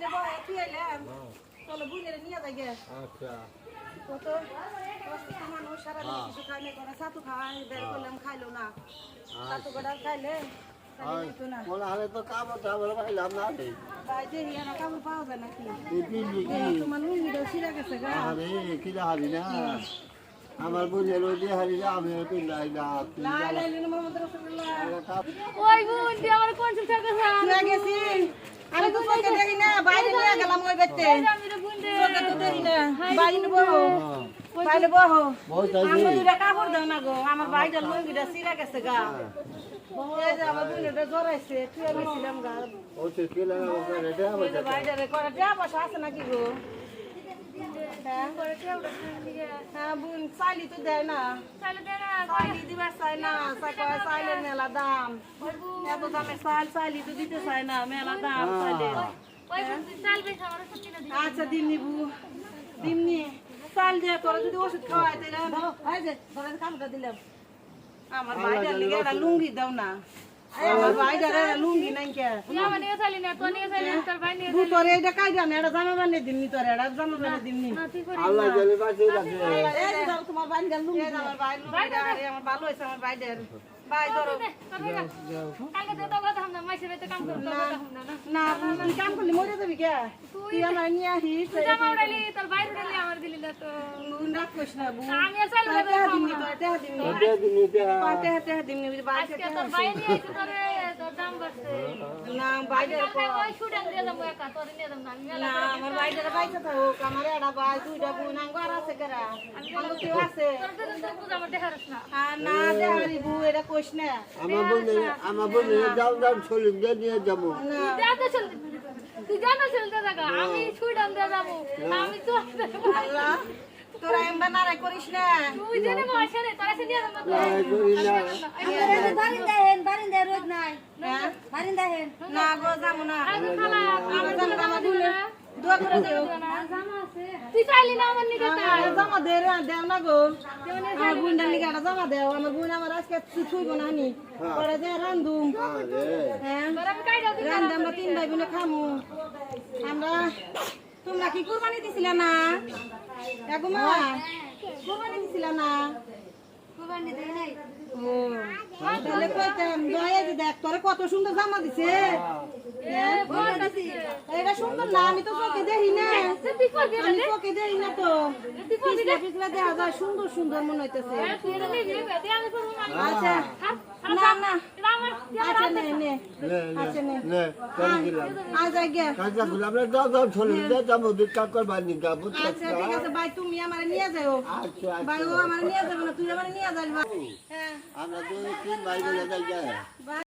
বাইরে বয় কি এলাম চলো বুইনের নিয়ে যাই গে আচ্ছা কত অসুস্থ মানুষ সারা দিন কিছু খাইলে করে ছাতু খাওয়াই বের করলাম খাইলো না ছাতু গড়া খাইলে বলা হলে তো কাপড় চাপড় পাইলাম না রে বাইরে হিয়ানা কাপড় পাওয়া যায় নাকি এই তোমার লুঙ্গিটাও ছিঁড়ে গেছে গা আরে কি হারি না আমার বোনের ওই যে হারি না আমি পিলাই না লা লা ইলাহা মুহাম্মদ রাসূলুল্লাহ ওই বোন তুই আমার কোন চুপ থাকছ তুই গেছি আমি তো চোখে দেখি না বাইরে নিয়ে গেলাম ওই বেতে আমি রে বোন রে চোখে তো দেখি না বাইরে বহো বাইরে বহো বই তাই আমার দুইটা কাপড় দাও না গো আমার বাইরের লুঙ্গিটা ছিঁড়ে গেছে গা এই যে আমার বোনেটা জড়াইছে তুই গেছিলাম গা ও সে কি লাগা ওখানে এটা এই যে বাইরে করে টিয়া পয়সা আছে নাকি গো হ্যাঁ করে কেউটা দিকে হ্যাঁ বোন চাইলি তো দেয় না চলে দে না চাইলি দিবার চাই না চাইলের মেলা দাম এত দামে চাইলি তো দিতে চাই না মেলা দাম চাইলে ওই বোন তুই চাল বেশ আমার সত্যি না আচ্ছা দিমনি বু দিমনি চাল দিয়ে তোরা যদি ওষুধ খাওয়াই তাহলে এই যে তোরা কামটা দিলাম আমার ভাইটার লিগে একটা লুঙ্গি দাও না আমার ভাইটার লুঙ্গি নাই কে তুই আমার নিয়ে চালি না তোর নিয়ে চালি তোর ভাই নিয়ে দু তোর এইটা কাইডা না এটা জামা বানিয়ে দিমনি তোর এটা জামা বানিয়ে দিমনি না তুই করে আল্লাহ জলে বাঁচে রাখে এই যে দাও তোমার ভাইটার লুঙ্গি আমার ভাই লুঙ্গিটা আরে আমার ভালো হইছে আমার ভাইটার ভাই ধরো কালকে তো কথা আমরা মাসে বেতে কাম করব তো কথা আমরা না না তুই কাম করলি মরে যাবি কে তুই আমার নিয়ে আসিস তুই জামা উড়ালি তোর বাইরে উড়ালি আমার দিলি না তো রাগ করিস না বু আমি আর চাইলে দিমনি তো এটা দিমনি এটা দিনিতে এটা দিমনি বাইরে আজকে তোর ভাই নিয়ে আইছে তোরে তোর দাম বাড়ছে না বাইরের ওই শুডান দিয়ে যাবো একা তোর নিয়ে যাবো না আমি না আমার বাইরের বাইরে থাকুক আমার এটা ভাই দুইটা বোন আঙ্গার আছে কেরা আমার কেউ আছে তোর তো বুঝ আমার দেখারস না আর না দেহারি বু এটা কইস না আমার বোনের যাও যাও চলে গিয়ে নিয়ে যাবো না যা তো চল তুই জানো চলতে থাকা আমি শুডান দিয়ে যাবো আমি তো আল্লাহ তোরা এমবা নারাই করিস না তুই জেনে বসে রে তোরা সে নিয়ে যাবো বারিন্দা রোদ নাই হ্যাঁ? বারিন্দা হেন না গো যাবো না আমি খালা আমার জামা আমার দিলে দোয়া করে দিও জামা আছে তুই চাইলি না আমার নিকে জামা দে রে দেও না গো আমার বোনটার লিগে একটা জামা দেও আমার বোন আমার আজকে ছুইব না নি পরে যে রান্ধুম হ্যাঁ আমি কাইডা দিই রান্ধে আমরা তিন ভাই বোনে খামু আমরা তোমরা কি কুরবানি দিছিলে না দেখো মা কুরবানি দিছিলে না কুরবানি দেই নাই ও তাহলে কইতাম দয়া দি দেখ তোরে কত সুন্দর জামা দিছে হ্যাঁ? এটা সুন্দর না আমি তো চোখে দেখি না আমি চোখে দেখি না তো পিছলা পিছলা দেখা যায় সুন্দর সুন্দর মনে হইতেছে আচ্ছা না না আচ্ছা নে নে আচ্ছা নে নে করে দিলাম আজ আগে কাজটা করলাম আমরা যাও যাও চলে গিয়ে যাবো দিকা করবার নি যাবো আচ্ছা ঠিক আছে ভাই তুমি আমার নিয়ে যাও আচ্ছা ভাই ও আমার নিয়ে যাবে না তুই আমার নিয়ে যাস ভাই হ্যাঁ আমরা তো তিন ভাই বলে যাই